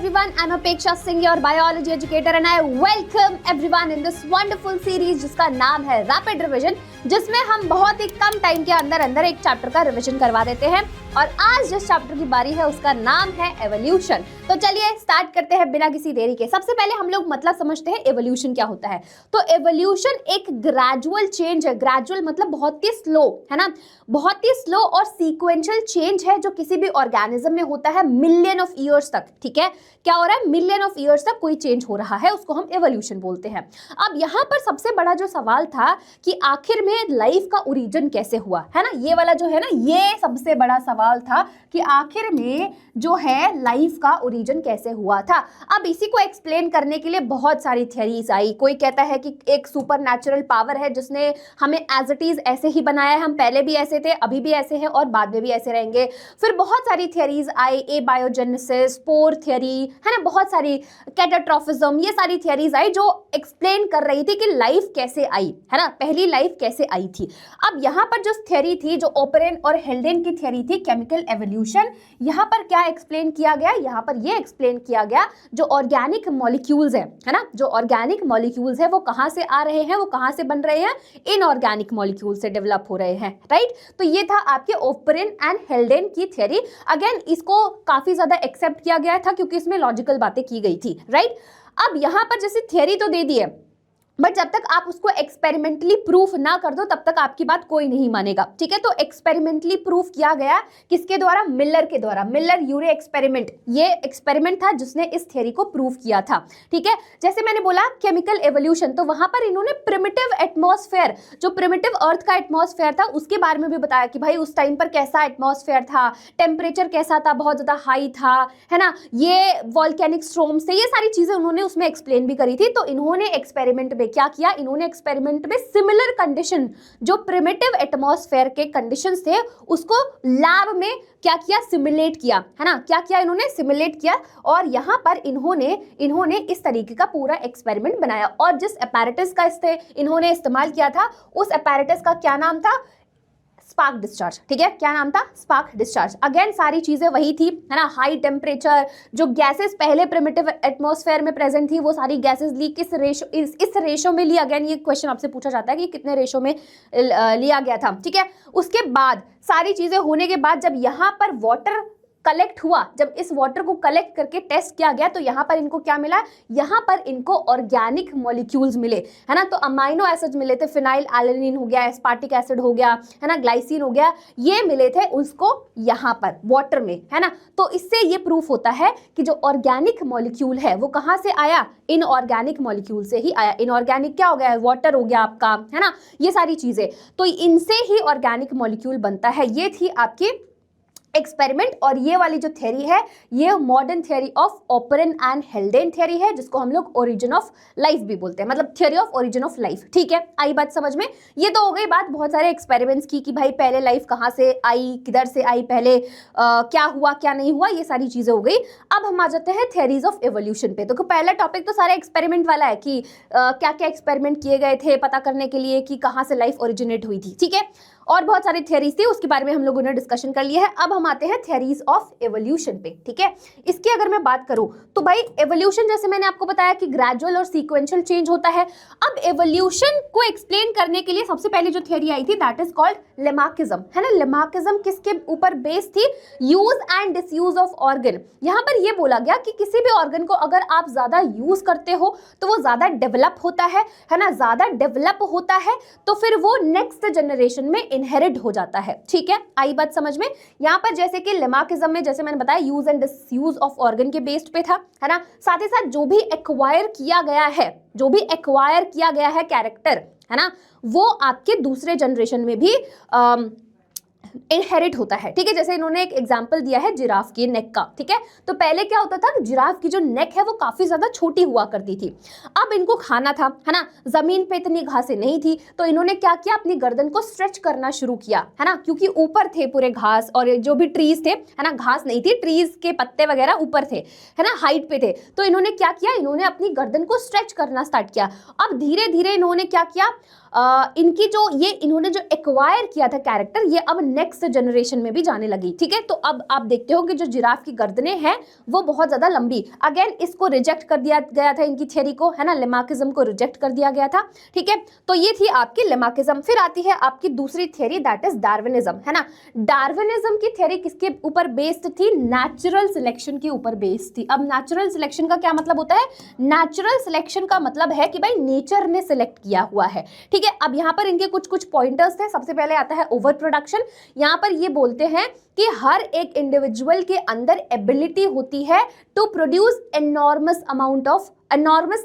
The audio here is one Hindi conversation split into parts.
everyone, I'm Apeksha Singh, your biology educator, and I welcome everyone in this wonderful series जिसका नाम है रैपिड रिवीजन, जिसमें हम बहुत ही कम टाइम के अंदर अंदर एक चैप्टर का रिवीजन करवा देते हैं। और आज जिस चैप्टर की बारी है उसका नाम है एवोल्यूशन। तो चलिए स्टार्ट करते हैं बिना किसी देरी के। सबसे पहले हम लोग मतलब समझते हैं एवोल्यूशन क्या होता है। तो एवोल्यूशन एक ग्रेजुअल चेंज है। ग्रेजुअल मतलब बहुत ही स्लो, है ना, बहुत ही स्लो और सीक्वेंशियल चेंज है जो किसी भी ऑर्गेनिज्म में होता है मिलियन ऑफ ईयर्स तक। ठीक है, क्या हो रहा है, मिलियन ऑफ ईयर्स तक कोई चेंज हो रहा है, उसको हम एवोल्यूशन बोलते हैं। अब यहाँ पर सबसे बड़ा जो सवाल था कि आखिर में लाइफ का ओरिजिन कैसे हुआ, है ना, ये वाला जो है ना, ये सबसे बड़ा सवाल था कि आखिर में जो है लाइफ का ओरिजिन कैसे हुआ था। अब इसी को एक्सप्लेन करने के लिए बहुत सारी थियरीज आई। कोई कहता है कि एक सुपर नेचुरल पावर है जिसने हमें एज इट इज ऐसे ही बनाया है, हम पहले भी ऐसे थे, अभी भी ऐसे हैं और बाद में भी ऐसे रहेंगे। फिर बहुत सारी थियरीज आई, एबायोजेनेसिस, स्पोर थियरी, है ना, बहुत सारी, कैटाट्रॉफिज्म, ये सारी थियरीज आई जो एक्सप्लेन कर रही थी कि लाइफ कैसे आई, है ना, पहली लाइफ कैसे आई थी। अब यहाँ पर जो थियरी थी, जो ओपरेन और हेल्डेन की थियरी थी, केमिकल एवोल्यूशन, यहाँ पर क्या एक्सप्लेन किया गया, यहाँ पर ये एक्सप्लेन किया गया जो ऑर्गेनिक मॉलिक्यूल्स है ना, जो ऑर्गेनिक मॉलिक्यूल्स है वो कहाँ से आ रहे हैं, वो कहाँ से बन रहे हैं, इनऑर्गेनिक मॉलिक्यूल से डेवलप हो रहे हैं, राइट। तो ये था आपके ओपरेन एंड हेल्डेन की थियरी। अगेन इसको काफी ज्यादा एक्सेप्ट किया गया था क्योंकि इसमें लॉजिकल बातें की गई थी, राइट। अब यहाँ पर जैसे थियरी तो दे दी है, बट जब तक आप उसको एक्सपेरिमेंटली प्रूफ ना कर दो तब तक आपकी बात कोई नहीं मानेगा। ठीक है, तो एक्सपेरिमेंटली प्रूफ किया गया किसके द्वारा, मिलर के द्वारा। मिलर यूरे एक्सपेरिमेंट, ये एक्सपेरिमेंट था जिसने इस थ्योरी को प्रूव किया था। ठीक है, जैसे मैंने बोला केमिकल एवोल्यूशन, तो वहां पर इन्होंने प्रिमिटिव एटमॉस्फेयर, जो प्रिमिटिव अर्थ का एटमॉस्फेयर था उसके बारे में भी बताया कि भाई उस टाइम पर कैसा एटमॉस्फेयर था, टेम्परेचर कैसा था, बहुत ज्यादा हाई था, है ना, ये वॉल्केनिक स्ट्रॉम्स थे, ये सारी चीजें उन्होंने उसमें एक्सप्लेन भी करी थी। तो इन्होंने एक्सपेरिमेंट क्या किया, इन्होंने एक्सपेरिमेंट में सिमिलर कंडीशन, जो प्रिमिटिव एटमॉस्फेयर के कंडीशंस थे, उसको लैब में क्या किया, सिमुलेट किया, है ना, क्या किया इन्होंने, सिमुलेट किया। और यहां पर इन्होंने इस तरीके का पूरा एक्सपेरिमेंट बनाया। और जिस अपैरेटस का इन्होंने इस्तेमाल किया था, उस अपैरेटस का क्या नाम था, स्पार्क डिस्चार्ज। ठीक है, क्या नाम था, स्पार्क डिस्चार्ज। अगेन सारी चीजें वही थी, है ना, हाई टेम्परेचर, जो गैसेस पहले प्रिमिटिव एटमॉस्फेयर में प्रेजेंट थी वो सारी गैसेस ली, किस रेशो, इस रेशो में ली। अगेन ये क्वेश्चन आपसे पूछा जाता है कि कितने रेशो में लिया गया था। ठीक है, उसके बाद सारी चीजें होने के बाद जब यहाँ पर वाटर कलेक्ट हुआ, जब इस वाटर को कलेक्ट करके टेस्ट किया गया, तो यहाँ पर इनको क्या मिला, यहाँ पर इनको ऑर्गेनिक मॉलिक्यूल्स मिले, है ना। तो अमाइनो एसिड मिले थे, फिनाइल एलानिन हो गया, एस्पार्टिक एसिड हो गया, है ना, ग्लाइसिन हो गया, ये मिले थे उसको यहाँ पर वाटर में, है ना। तो इससे ये प्रूफ होता है कि जो ऑर्गेनिक मॉलिक्यूल है वो कहाँ से आया, इनऑर्गेनिक मॉलिक्यूल से ही आया। इनऑर्गेनिक क्या हो गया, वाटर हो गया आपका, है ना, ये सारी चीजें, तो इनसे ही ऑर्गेनिक मॉलिक्यूल बनता है। ये थी आपकी एक्सपेरिमेंट। और ये वाली जो थ्योरी है ये modern theory of Oparin and Haldane theory है, जिसको हम लोग ओरिजिन ऑफ लाइफ भी बोलते हैं, मतलब theory of origin of life. ठीक है, आई बात समझ में। ये तो हो गई बात बहुत सारे एक्सपेरिमेंट्स की कि भाई पहले लाइफ कहाँ से आई, किधर से आई, पहले क्या हुआ क्या नहीं हुआ, ये सारी चीजें हो गई। अब हम आ जाते हैं थ्योरीज ऑफ एवोल्यूशन पे। तो पहला टॉपिक तो सारा एक्सपेरिमेंट वाला है कि क्या क्या एक्सपेरिमेंट किए गए थे पता करने के लिए कि कहाँ से लाइफ ओरिजिनेट हुई थी। ठीक है, और बहुत सारी थियरीज थी, उसके बारे में हम लोगों ने डिस्कशन कर लिया है। अब हम आते हैं थियरीज ऑफ एवोल्यूशन पे। ठीक है, इसकी अगर मैं बात करूं तो भाई एवोल्यूशन, जैसे मैंने आपको बताया कि ग्रेजुअल और सीक्वेंशियल चेंज होता है। अब एवोल्यूशन को एक्सप्लेन करने के लिए सबसे पहले जो थियरी आई थी दैट इज कॉल्ड लेमार्किज्म, है ना। लेमार्किज्म किसके ऊपर बेस्ड थी, use and disuse of organ. यहां पर यह बोला गया कि किसी भी ऑर्गन को अगर आप ज्यादा यूज करते हो तो वो ज्यादा डेवलप होता है ना, ज्यादा डेवलप होता है तो फिर वो नेक्स्ट जनरेशन में इनहेरिट हो जाता है। ठीक है, आई बात समझ में। यहां पर जैसे कि लेमार्किज्म में, जैसे मैंने बताया, use and disuse of organ के बेस्ड पे था, है ना। साथ ही साथ जो भी एक्वायर किया गया है, जो भी एक्वायर किया गया है कैरेक्टर, है ना, वो आपके दूसरे जनरेशन में भी इनहेरिट होता है। ठीक है, जैसे इन्होंने एक एग्जांपल दिया है जिराफ की नेक का। ठीक है, तो पहले क्या होता था, जिराफ की जो नेक है वो काफी ज्यादा छोटी हुआ करती थी। अब इनको खाना था, है ना, जमीन पे इतनी घासें नहीं थी, तो इन्होंने क्या किया, अपनी गर्दन को स्ट्रेच करना शुरू किया, है ना, क्योंकि ऊपर थे पूरे घास और जो भी ट्रीज थे, है ना, घास नहीं थी, ट्रीज के पत्ते वगैरह ऊपर थे, है ना, हाइट पे थे। तो इन्होंने क्या किया, इन्होंने अपनी गर्दन को स्ट्रेच करना स्टार्ट किया। अब धीरे धीरे इन्होंने क्या किया, इनकी जो ये इन्होंने जो एक्वायर किया था कैरेक्टर, ये अब नेक्स्ट जनरेशन में भी जाने लगी। ठीक है, तो अब आप देखते हो कि जो जिराफ की गर्दनें हैं वो बहुत ज्यादा लंबी, अगेन इसको रिजेक्ट कर दिया गया था, इनकी थ्योरी को, है ना, लेमार्किज्म को रिजेक्ट कर दिया गया था। ठीक है, तो ये थी आपकी लेमार्किज्म। फिर आती है आपकी दूसरी थ्योरी, दैट इज डार्विनिज्म, है ना। डार्विनिज्म की थ्योरी किसके ऊपर बेस्ड थी? नेचुरल सिलेक्शन के ऊपर बेस्ड थी। अब नेचुरल सिलेक्शन का क्या मतलब होता है? नेचुरल सिलेक्शन का मतलब है कि भाई नेचर ने सिलेक्ट किया हुआ है। ठीक है, अब यहाँ पर इनके कुछ कुछ पॉइंटर्स थे। सबसे पहले आता है ओवर प्रोडक्शन। यहाँ पर ये बोलते हैं कि हर एक इंडिविजुअल के अंदर एबिलिटी होती है to produce enormous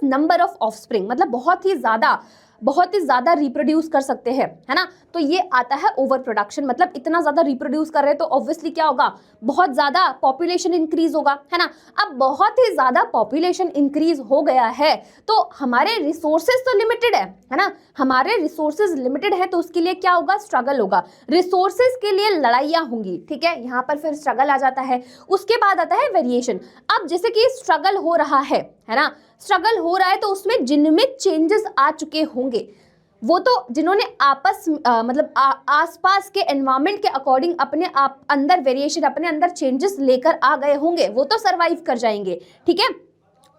number of offspring, मतलब बहुत ही ज्यादा रिप्रोड्यूस कर सकते हैं, है ना। तो ये आता है ओवर प्रोडक्शन, मतलब इतना ज्यादा रिप्रोड्यूस कर रहे हैं तो ऑब्वियसली क्या होगा? बहुत ज्यादा पॉपुलेशन इंक्रीज होगा, है ना। अब बहुत ही ज्यादा पॉपुलेशन इंक्रीज हो गया है तो हमारे रिसोर्सेज तो लिमिटेड है ना। हमारे रिसोर्सेज लिमिटेड है तो उसके लिए क्या होगा? स्ट्रगल होगा, रिसोर्सेज के लिए लड़ाइयां होंगी। ठीक है, यहाँ पर फिर स्ट्रगल आ जाता है। उसके बाद आता है वेरिएशन। अब जैसे कि स्ट्रगल हो रहा है ना, स्ट्रगल हो रहा है तो उसमें जिनमें चेंजेस आ चुके होंगे वो तो जिन्होंने आसपास के एनवायरनमेंट के अकॉर्डिंग अपने आप अंदर वेरिएशन, अपने अंदर चेंजेस लेकर आ गए होंगे, वो तो सरवाइव कर जाएंगे। ठीक है,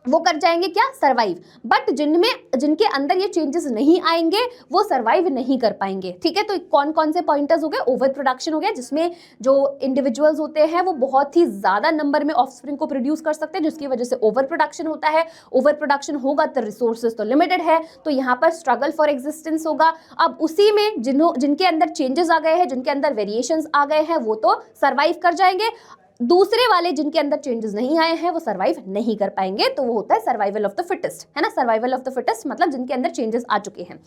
वो कर जाएंगे क्या? सरवाइव। बट जिनके अंदर ये चेंजेस नहीं आएंगे वो सरवाइव नहीं कर पाएंगे। ठीक है, तो कौन कौन से पॉइंटर्स हो गए? ओवर प्रोडक्शन हो गया, जिसमें जो इंडिविजुअल्स होते हैं वो बहुत ही ज्यादा नंबर में ऑफस्प्रिंग को प्रोड्यूस कर सकते हैं, जिसकी वजह से ओवर प्रोडक्शन होता है। ओवर प्रोडक्शन होगा तो रिसोर्सेज तो लिमिटेड है, तो यहाँ पर स्ट्रगल फॉर एग्जिस्टेंस होगा। अब उसी में जिनके अंदर चेंजेस आ गए हैं, जिनके अंदर वेरिएशंस आ गए हैं, वो तो सर्वाइव कर जाएंगे। दूसरे वाले जिनके अंदर चेंजेस नहीं आए हैं वो सर्वाइव नहीं कर पाएंगे, तो वो होता है सर्वाइवल ऑफ द फिटेस्ट, है ना। सर्वाइवल ऑफ द फिटेस्ट मतलब जिनके अंदर चेंजेस आ चुके हैं।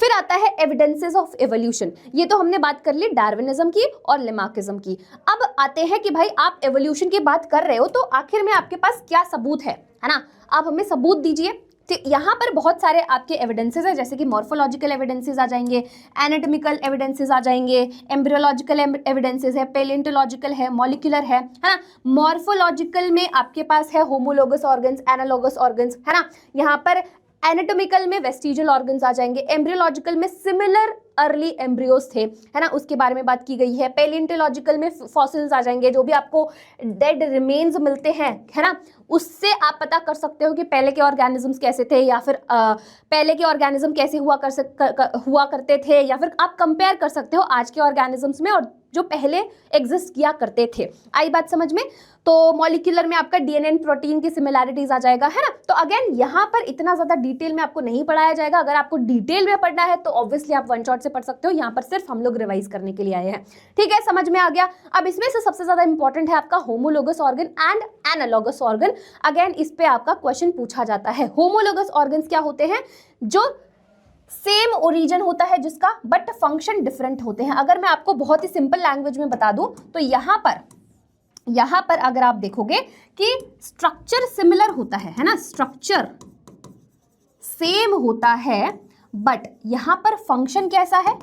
फिर आता है एविडेंसेस ऑफ एवोल्यूशन। ये तो हमने बात कर ली डार्विनिज्म की और लेमार्किज्म की। अब आते हैं कि भाई आप एवोल्यूशन की बात कर रहे हो तो आखिर में आपके पास क्या सबूत है ना। आप हमें सबूत दीजिए। तो यहाँ पर बहुत सारे आपके एविडेंसेस है, जैसे कि मॉर्फोलॉजिकल एविडेंसेस आ जाएंगे, एनाटॉमिकल एविडेंसेस आ जाएंगे, एम्ब्रियोलॉजिकल एविडेंसेस है, पेलेंटोलॉजिकल है, मॉलिक्यूलर है ना। मॉर्फोलॉजिकल में आपके पास है होमोलोगस ऑर्गन्स, एनालोगस ऑर्गन्स, है ना। यहाँ पर एनाटॉमिकल में वेस्टिजियल ऑर्गन्स आ जाएंगे, एम्ब्रियोलॉजिकल में सिमिलर अर्ली एम्ब्रियोस थे, है ना, उसके बारे में बात की गई है। पेलियोंटोलॉजिकल में फॉसिल्स आ जाएंगे, जो भी आपको डेड रिमेन्स मिलते हैं, है ना, उससे आप पता कर सकते हो कि पहले के ऑर्गेनिजम्स कैसे थे, या फिर पहले के ऑर्गेनिज्म कैसे हुआ करते थे, या फिर आप कंपेयर कर सकते हो आज के ऑर्गेनिजम्स में और जो पहले एग्जिस्ट किया करते थे। आई बात समझ में? तो मॉलिक्यूलर में आपका डीएनए एंड प्रोटीन की सिमिलैरिटीज आ जाएगा, है ना। तो अगेन यहाँ पर इतना ज्यादा डिटेल में आपको नहीं पढ़ाया जाएगा। अगर आपको डिटेल में पढ़ना है तो ऑब्वियसली आप वन शॉट से पढ़ सकते हो, यहाँ पर सिर्फ हम लोग रिवाइज करने के लिए आए हैं। ठीक है, समझ में आ गया। अब इसमें से सबसे ज्यादा इंपॉर्टेंट है आपका homologous organ and analogous organ. Again इस पे आपका क्वेश्चन पूछा जाता है। होमोलोगस ऑर्गन्स क्या होते हैं? जो सेम ओरिजिन होता है जिसका, बट फंक्शन डिफरेंट होते हैं। अगर मैं आपको बहुत ही सिंपल लैंग्वेज में बता दूं तो यहाँ पर अगर आप देखोगे कि स्ट्रक्चर सिमिलर होता है ना, स्ट्रक्चर सेम होता है, बट यहां पर फंक्शन कैसा है?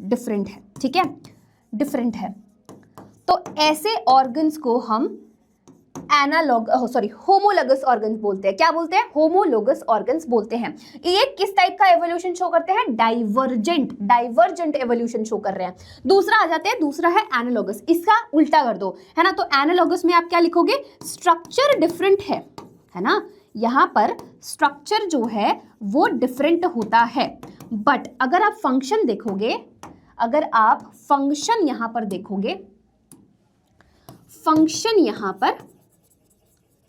डिफरेंट है। ठीक है, डिफरेंट है। तो ऐसे ऑर्गन्स को हम होमोलोगस ऑर्गन्स बोलते हैं। क्या बोलते हैं? होमोलोगस ऑर्गन्स बोलते हैं। ये किस टाइप का एवोल्यूशन शो करते हैं? डाइवर्जेंट एवोल्यूशन शो कर रहे हैं। दूसरा आ जाते हैं, दूसरा है एनालॉगस। इसका उल्टा कर दो, है ना। तो एनालॉगस में आप क्या लिखोगे? स्ट्रक्चर डिफरेंट है ना। यहां पर स्ट्रक्चर जो है वो डिफरेंट होता है, बट अगर आप फंक्शन देखोगे, अगर आप फंक्शन यहां पर देखोगे, फंक्शन यहां पर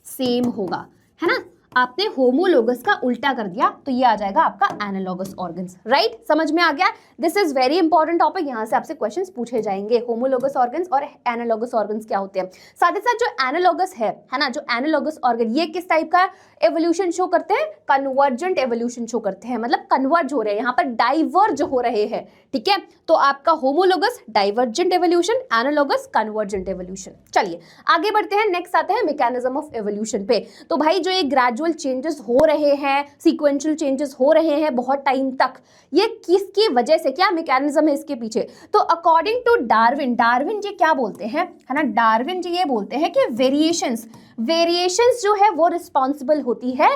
सेम होगा, है ना। आपने होमोलोगस का उल्टा कर दिया तो ये आ जाएगा आपका एनालॉगस ऑर्गन्स। राइट, समझ में आ गया? This is very important topic. यहां से आपसे क्वेश्चंस पूछे जाएंगे। होमोलोगस ऑर्गन्स और एनालॉगस ऑर्गन्स क्या होते हैं। साथ ही साथ जो एनालॉगस है ना, जो एनालॉगस ऑर्गन, ये किस टाइप का एवोल्यूशन शो करते हैं? कन्वर्जेंट एवोल्यूशन शो करते हैं, मतलब कन्वर्ज हो रहे हैं, यहाँ पर डाइवर्ज हो रहे हैं। ठीक है, तो आपका homologous divergent evolution, analogous convergent evolution. चलिए आगे बढ़ते हैं। नेक्स्ट आते हैं मैकेनिज्म ऑफ एवोल्यूशन पे। तो भाई जो ये ग्रेजुअल चेंजेस हो रहे हैं, सीक्वेंशियल चेंजेस हो रहे हैं बहुत टाइम तक, ये किसकी वजह से, क्या मैकेनिज्म है इसके पीछे? तो अकॉर्डिंग टू डार्विन जी क्या बोलते हैं, है ना, डार्विन जी ये बोलते हैं कि वेरिएशंस जो है वो रिस्पॉन्सिबल होती है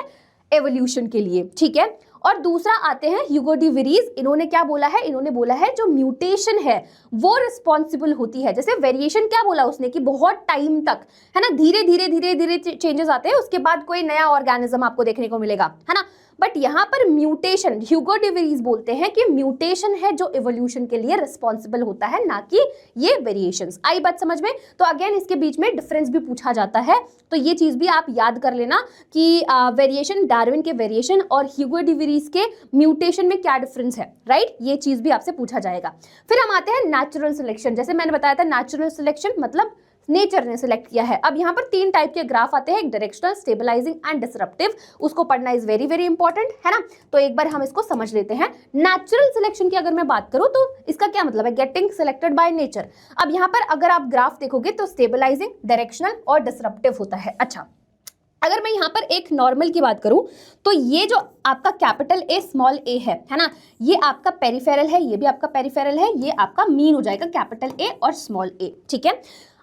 एवोल्यूशन के लिए। ठीक है, और दूसरा आते हैं ह्यूगो डी वेरीज। इन्होंने क्या बोला है, इन्होंने बोला है जो म्यूटेशन है वो रिस्पॉन्सिबल होती है। जैसे वेरिएशन क्या बोला उसने कि बहुत टाइम तक, है ना, धीरे धीरे धीरे धीरे चेंजेस आते हैं, उसके बाद कोई नया ऑर्गेनिज्म आपको देखने को मिलेगा, है ना। बट यहाँ पर म्यूटेशन, ह्यूगो डी वेरीज बोलते हैं कि म्यूटेशन है जो इवोल्यूशन के लिए रिस्पॉन्सिबल होता है, ना कि ये वेरिएशंस। आई बात समझ में? तो अगेन इसके बीच में डिफरेंस भी पूछा जाता है, तो ये चीज भी आप याद कर लेना कि वेरिएशन, डार्विन के वेरिएशन और ह्यूगो डी वेरीज के म्यूटेशन में क्या डिफरेंस है, राइट। ये चीज भी आपसे पूछा जाएगा। फिर हम आते हैं नेचुरल सिलेक्शन। जैसे मैंने बताया था नेचुरल सिलेक्शन मतलब नेचर ने सिलेक्ट किया है। अब यहाँ पर 3 टाइप के ग्राफ आते हैं, एक डायरेक्शनल, स्टेबलाइजिंग एंड डिसरप्टिव। उसको पढ़ना इज वेरी वेरी इंपॉर्टेंट, है ना। तो एक बार हम इसको समझ लेते हैं। नेचुरल सिलेक्शन की अगर मैं बात करूं तो इसका क्या मतलब है, गेटिंग सिलेक्टेड बाय नेचर। अब यहाँ पर अगर आप ग्राफ देखोगे तो स्टेबलाइजिंग, डायरेक्शनल और डिसरप्टिव होता है। अच्छा, अगर मैं यहाँ पर एक नॉर्मल की बात करूं तो ये जो आपका कैपिटल ए स्मॉल ए है ना, ये आपका पेरिफेरल है, ये भी आपका पेरिफेरल है, ये आपका मीन हो जाएगा, कैपिटल ए और स्मॉल ए, ठीक है।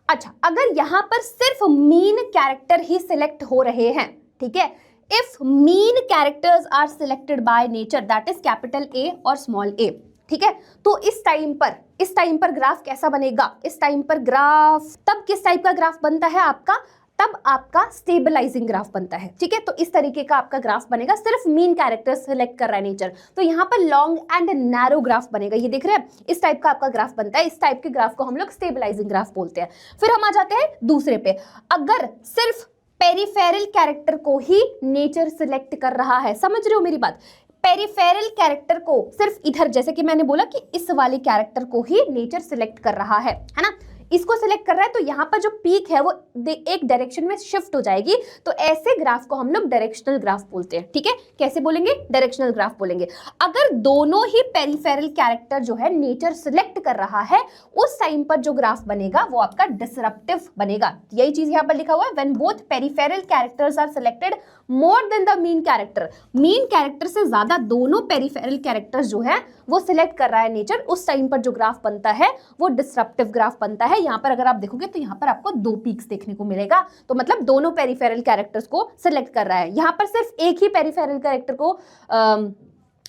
अच्छा, अगर यहाँ पर सिर्फ मीन कैरेक्टर ही सिलेक्ट हो रहे हैं, ठीक है, if mean characters are selected by nature, that is capital A और स्मॉल ए, ठीक है, तो इस टाइम पर ग्राफ कैसा बनेगा, इस टाइम पर ग्राफ तब किस टाइप का ग्राफ बनता है आपका, तब आपका स्टेबलाइजिंग ग्राफ बनता है, ठीक है। तो इस तरीके का आपका ग्राफ बनेगा, सिर्फ मीन कैरेक्टर्स सिलेक्ट कर रहा है नेचर, तो यहाँ पर लॉन्ग एंड नैरो ग्राफ बनेगा। ये देख रहे हैं, इस टाइप का आपका ग्राफ बनता है। इस टाइप के ग्राफ को हम लोग स्टेबलाइजिंग ग्राफ बोलते हैं। फिर हम आ जाते हैं दूसरे पे, अगर सिर्फ पेरिफेरल कैरेक्टर को ही नेचर सिलेक्ट कर रहा है, समझ रहे हो मेरी बात, पेरिफेरल कैरेक्टर को सिर्फ इधर, जैसे कि मैंने बोला कि इस वाले कैरेक्टर को ही नेचर सिलेक्ट कर रहा है ना, इसको सिलेक्ट कर रहा है, तो यहाँ पर जो पीक है वो एक डायरेक्शन में शिफ्ट हो जाएगी, तो ऐसे ग्राफ को हम लोग डायरेक्शनल ग्राफ बोलते हैं, ठीक है। कैसे बोलेंगे, डायरेक्शनल ग्राफ बोलेंगे। अगर दोनों ही पेरिफेरल कैरेक्टर जो है नेचर सिलेक्ट कर रहा है, उस टाइम पर जो ग्राफ बनेगा वो आपका डिसरप्टिव बनेगा। यही चीज यहाँ पर लिखा हुआ है, when both peripheral characters are selected more than the mean character, mean character से ज्यादा दोनों पेरिफेरल कैरेक्टर्स जो है वो सिलेक्ट कर रहा है नेचर, उस टाइम पर जो ग्राफ बनता है वो डिसरप्टिव ग्राफ बनता है। यहाँ पर अगर आप देखोगे तो यहाँ पर आपको 2 पीक्स देखने को मिलेगा, तो मतलब दोनों पेरिफेरल कैरेक्टर्स को सिलेक्ट कर रहा है। यहाँ पर सिर्फ एक ही पेरिफेरल कैरेक्टर को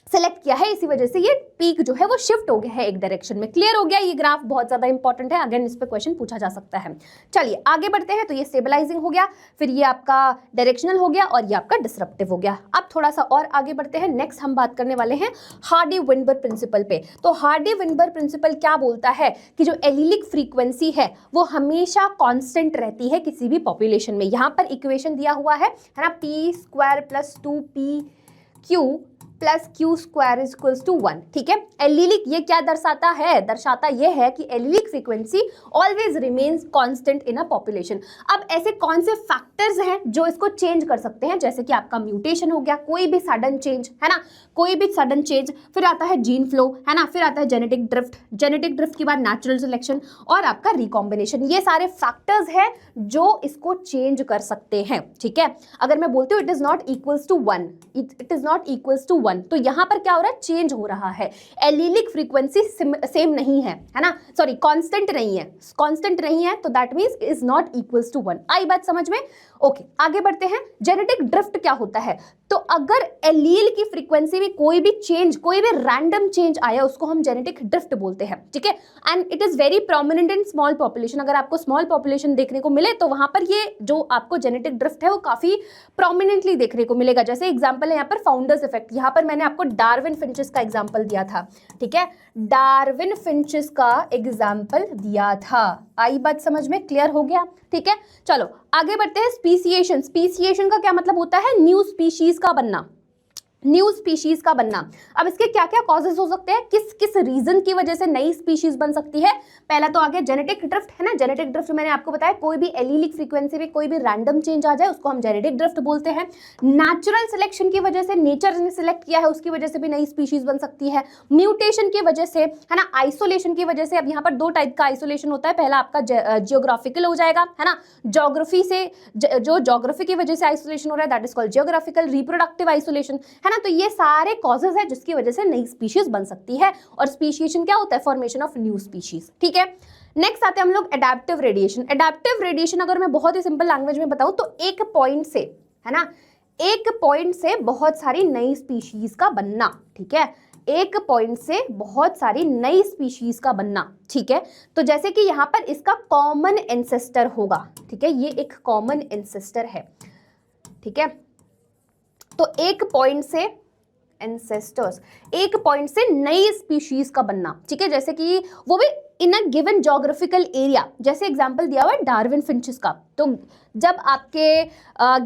सेलेक्ट किया है, इसी वजह से ये पीक जो है वो शिफ्ट हो गया है एक डायरेक्शन में। क्लियर हो गया, ये ग्राफ बहुत ज्यादा इंपॉर्टेंट है, अगेन इस पे क्वेश्चन पूछा जा सकता है। चलिए आगे बढ़ते हैं। तो ये स्टेबलाइजिंग हो गया, फिर ये आपका डायरेक्शनल हो गया और ये आपका डिसरप्टिव हो गया। अब थोड़ा सा और आगे बढ़ते हैं। नेक्स्ट हम बात करने वाले हैं हार्डी-विनबर्ग प्रिंसिपल पे। तो हार्डी-विनबर्ग प्रिंसिपल क्या बोलता है कि जो एलिलिक फ्रीक्वेंसी है वो हमेशा कांस्टेंट रहती है किसी भी पॉपुलेशन में। यहाँ पर इक्वेशन दिया हुआ है ना, p² + 2pq plus q square is equals to 1, ठीक है। एलिलिक ये क्या दर्शाता है, दर्शाता ये है कि allylic frequency always remains constant in a population. अब ऐसे कौन से फैक्टर्स हैं जो इसको चेंज कर सकते हैं, जैसे कि आपका म्यूटेशन हो गया, कोई भी सडन चेंज, है ना, कोई भी सडन चेंज, फिर आता है जीन फ्लो, है ना, फिर आता है जेनेटिक ड्रिफ्ट, जेनेटिक ड्रिफ्ट के बाद नेचुरल सिलेक्शन और आपका रिकॉम्बिनेशन। ये सारे फैक्टर्स हैं जो इसको चेंज कर सकते हैं, ठीक है। अगर मैं बोलती हूँ it is not equals to 1, it is not equals to 1, तो यहां पर क्या हो रहा है, चेंज हो रहा है। एलिलिक फ्रीक्वेंसी सेम नहीं है, है ना, सॉरी कांस्टेंट नहीं है, कांस्टेंट नहीं है, तो that means is not equals to 1। आई बात समझ में? ओके, आगे बढ़ते हैं। जेनेटिक ड्रिफ्ट क्या होता है, तो अगर एलील की फ्रीक्वेंसी में कोई भी चेंज, कोई भी रैंडम चेंज आया, उसको हम जेनेटिक ड्रिफ्ट बोलते हैं, ठीक है। And it is very prominent in small population. अगर आपको स्मॉल पॉपुलेशन देखने को मिले तो वहां पर ये जो आपको जेनेटिक ड्रिफ्ट है वो काफी प्रोमिनेंटली देखने को मिलेगा। जैसे एग्जांपल है यहाँ पर फाउंडर्स इफेक्ट, यहाँ पर मैंने आपको डार्विन फिंचेस का एग्जांपल दिया था, ठीक है, डार्विन फिंचेस का एग्जांपल दिया था। आई बात समझ में? क्लियर हो गया, ठीक है। चलो आगे बढ़ते हैं। स्पीसिएशन, स्पीसिएशन का क्या मतलब होता है, न्यू स्पीशीज का बनना, न्यू स्पीशीज का बनना। अब इसके क्या क्या कॉजेज हो सकते हैं, किस किस रीजन की वजह से नई स्पीशीज बन सकती है। पहला तो आ गया जेनेटिक ड्रिफ्ट, है ना, जेनेटिक ड्रिफ्ट मैंने आपको बताया, कोई भी एलीलिक फ्रीक्वेंसी में कोई भी रैंडम चेंज आ जाए उसको हम जेनेटिक ड्रिफ्ट बोलते हैं। नेचुरल सिलेक्शन की वजह से, नेचर ने सिलेक्ट किया है उसकी वजह से भी नई स्पीशीज बन सकती है। म्यूटेशन की वजह से, है ना, आइसोलेशन की वजह से। अब यहाँ पर 2 टाइप का आइसोलेशन होता है, पहला आपका जियोग्राफिकल हो जाएगा, है ना, ज्योग्राफी से, जो ज्योग्राफी की वजह से आइसोलेशन हो रहा है that is called geographical. Reproductive isolation, है ना, तो ये सारे कॉजेज है जिसकी वजह से नई स्पीशीज बन सकती है। और स्पीशिएशन क्या होता है, फॉर्मेशन ऑफ न्यू स्पीशीज, ठीक है। नेक्स्ट आते हैं हम लोग एडेप्टिव रेडिएशन। एडेप्टिव रेडिएशन अगर मैं बहुत ही सिंपल लैंग्वेज में बताऊं तो एक पॉइंट से, है ना, एक पॉइंट से बहुत सारी नई स्पीशीज का बनना, ठीक है, एक पॉइंट से बहुत सारी नई स्पीशीज का बनना, ठीक है। तो जैसे कि यहाँ पर इसका कॉमन एंसेस्टर होगा, ठीक है, ये एक कॉमन एंसेस्टर है, ठीक है। तो एक पॉइंट से एंसेस्टर्स, एक पॉइंट से नई स्पीशीज का बनना, ठीक है, जैसे कि वो भी इन अ गिवन जोग्राफिकल एरिया। जैसे एग्जांपल दिया हुआ है डार्विन फिंचेस का, तो जब आपके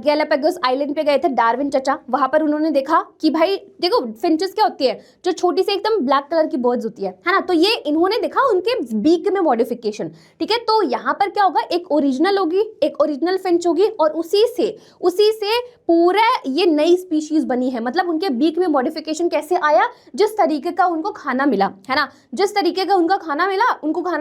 गैलापागोस आइलैंड पे गए थे डार्विन चचा, वहां पर उन्होंने देखा कि भाई देखो फिंचेस क्या होती है, जो छोटी सी एकदम ब्लैक कलर की बर्ड्स होती है ना, तो ये इन्होंने देखा उनके बीक में मॉडिफिकेशन, ठीक है। तो यहाँ पर क्या होगा, एक ओरिजिनल होगी, एक ओरिजिनल फिंच होगी, और उसी से पूरा ये नई स्पीशीज बनी है। मतलब उनके बीक में मॉडिफिकेशन कैसे आया, जिस तरीके का उनको खाना मिला, है ना, जिस तरीके का उनको खाना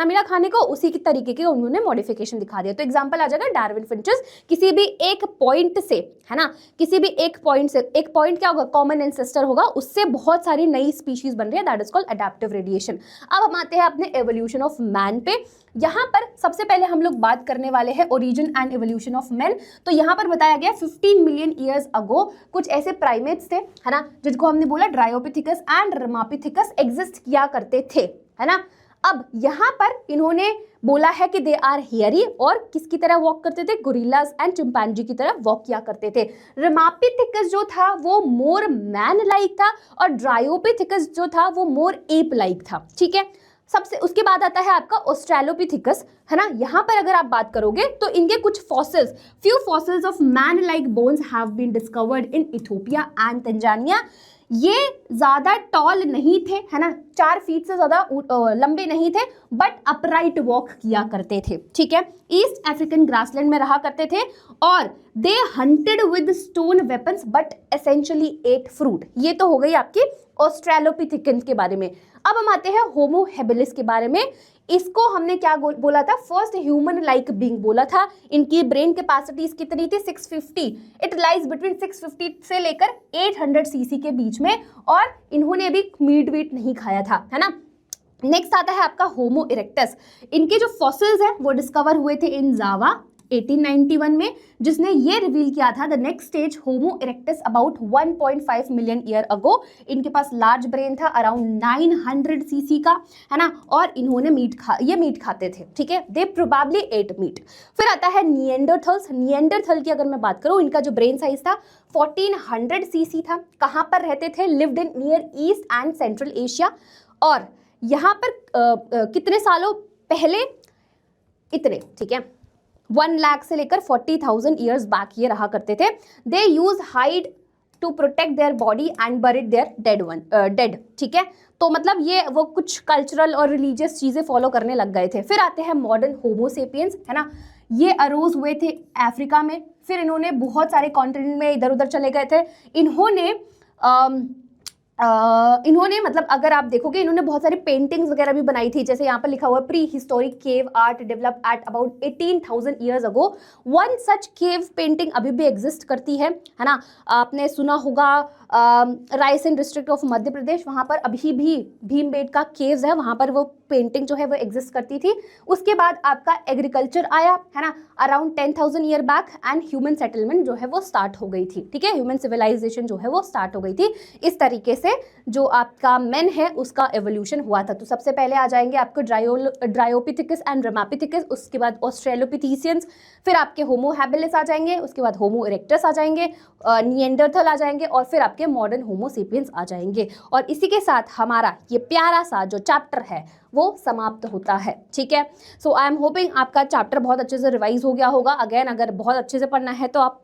मिला खाने को, उसी की तरीके के उन्होंने मॉडिफिकेशन दिखा दिया। तो एग्जांपल आ जाएगा डार्विन फिंचेस, किसी भी एक पॉइंट से, है ना, किसी भी एक पॉइंट से, एक पॉइंट क्या होगा, कॉमन एंसेस्टर होगा, उससे बहुत सारी नई स्पीशीज बन रही है, that is called adaptive radiation. अब हम आते हैं अपने एवोल्यूशन ऑफ मैन पे। यहाँ पर सबसे पहले हम लोग बात करने वाले हैं origin and evolution of man. तो यहाँ पर बताया गया 15 मिलियन ईयर्स अगो कुछ ऐसे प्राइमेट्स थे, है ना, जिनको हमने बोला ड्रायोपिथिकस एंड रमापिथिकस एग्जिस्ट किया करते थे, है ना। अब यहाँ पर इन्होंने बोला है कि दे आर हेयरी, और किसकी तरह वॉक करते थे, गोरिल्लास एंड चिंपैंजी की तरह वॉक किया करते थे। रमापिथिकस जो था वो मोर मैन लाइक था, और ड्रायोपिथिकस जो था वो मोर एप लाइक था, ठीक है। सबसे उसके बाद आता है आपका ऑस्ट्रेलोपिथिकस, है ना। यहाँ पर अगर आप बात करोगे तो इनके कुछ fossils, few fossils of man like bones have been discovered in Ethiopia and Tanzania. ये ज्यादा टॉल नहीं थे, है ना, 4 फीट से ज्यादा लंबे नहीं थे, बट अपराइट वॉक किया करते थे, ठीक है। ईस्ट अफ्रीकन ग्रासलैंड में रहा करते थे, और they hunted with stone weapons but essentially ate fruit. ये तो हो गई आपकी ऑस्ट्रेलोपिथिकन्स के बारे में। अब हम आते हैं होमो हेबिलिस के बारे में। इसको हमने क्या बोला था, फर्स्ट ह्यूमन लाइक बीइंग बोला था। इनकी ब्रेन कैपेसिटीज कितनी थी, 650। इट लाइज बिटवीन 650 से लेकर 800 सीसी के बीच में, और इन्होंने भी मीट वीट नहीं खाया था, है ना। नेक्स्ट आता है आपका होमो इरेक्टस। इनके जो फॉसिल्स हैं वो डिस्कवर हुए थे इन जावा 1891 में, जिसने ये रिवील किया था the next stage homo erectus about 1.5 million year ago. इनके पास लार्ज ब्रेन था, अराउंड 900 सीसी का, है ना, और इन्होंने मीट खाते थे, ठीक है। They probably ate meat. फिर आता है निएंडरथल्स। निएंडरथल की अगर मैं बात करूं, इनका जो ब्रेन साइज था 1400 सीसी था। कहाँ पर रहते थे, lived in near east and central Asia. और यहाँ पर कितने सालों पहले, इतने, ठीक है, 1 लाख से लेकर 40,000 ईयर्स बैक ये रहा करते थे। They use hide to protect their body and buried their dead, ठीक है। तो मतलब ये वो कुछ कल्चरल और रिलीजियस चीज़ें फॉलो करने लग गए थे। फिर आते हैं मॉडर्न होमोसेपियंस, है ना। ये अरोज हुए थे अफ्रीका में, फिर इन्होंने बहुत सारे कॉन्टिनेंट में इधर उधर चले गए थे। इन्होंने मतलब अगर आप देखोगे, इन्होंने बहुत सारी पेंटिंग्स वगैरह भी बनाई थी। जैसे यहाँ पर लिखा हुआ है pre historic cave art develop at about 18,000 years ago. One such cave painting अभी भी एग्जिस्ट करती है ना। आपने सुना होगा रायसेन डिस्ट्रिक्ट ऑफ मध्य प्रदेश, वहाँ पर अभी भी भीमबेटका केव्स है, वहाँ पर वो पेंटिंग जो है वो एग्जिस्ट करती थी। उसके बाद आपका एग्रीकल्चर आया, है ना, around 10,000 year back, and human settlement जो है वो स्टार्ट हो गई थी, ठीक है। ह्यूमन सिविलाइजेशन जो है वो स्टार्ट हो गई थी। इस तरीके से जो आपका मेन है उसका एवोल्यूशन हुआ था। तो सबसे पहले आ जाएंगे आपको ड्रायोपिथिकस एंड रमापिथिकस, उसके बाद ऑस्ट्रेलोपिथीशियंस, फिर आपके होमो हैबिलिस आ जाएंगे, उसके बाद होमो इरेक्टस आ जाएंगे, निएंडरथल आ जाएंगे, और फिर आपके मॉडर्न होमोसेपियंस आ जाएंगे। और इसी के साथ हमारा ये प्यारा सा जो चैप्टर है वो समाप्त होता है, ठीक है। सो आई एम होपिंग आपका चैप्टर बहुत अच्छे से रिवाइज हो गया होगा। अगेन अगर बहुत अच्छे से पढ़ना है तो आप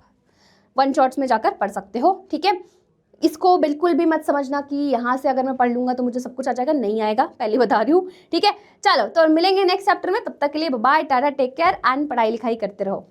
1 शॉट्स में जाकर पढ़ सकते हो, ठीक है। इसको बिल्कुल भी मत समझना कि यहाँ से अगर मैं पढ़ लूँगा तो मुझे सब कुछ आ जाएगा, नहीं आएगा, पहले बता रही हूँ, ठीक है। चलो तो मिलेंगे नेक्स्ट चैप्टर में, तब तक के लिए bye, tata, take care and पढ़ाई लिखाई करते रहो।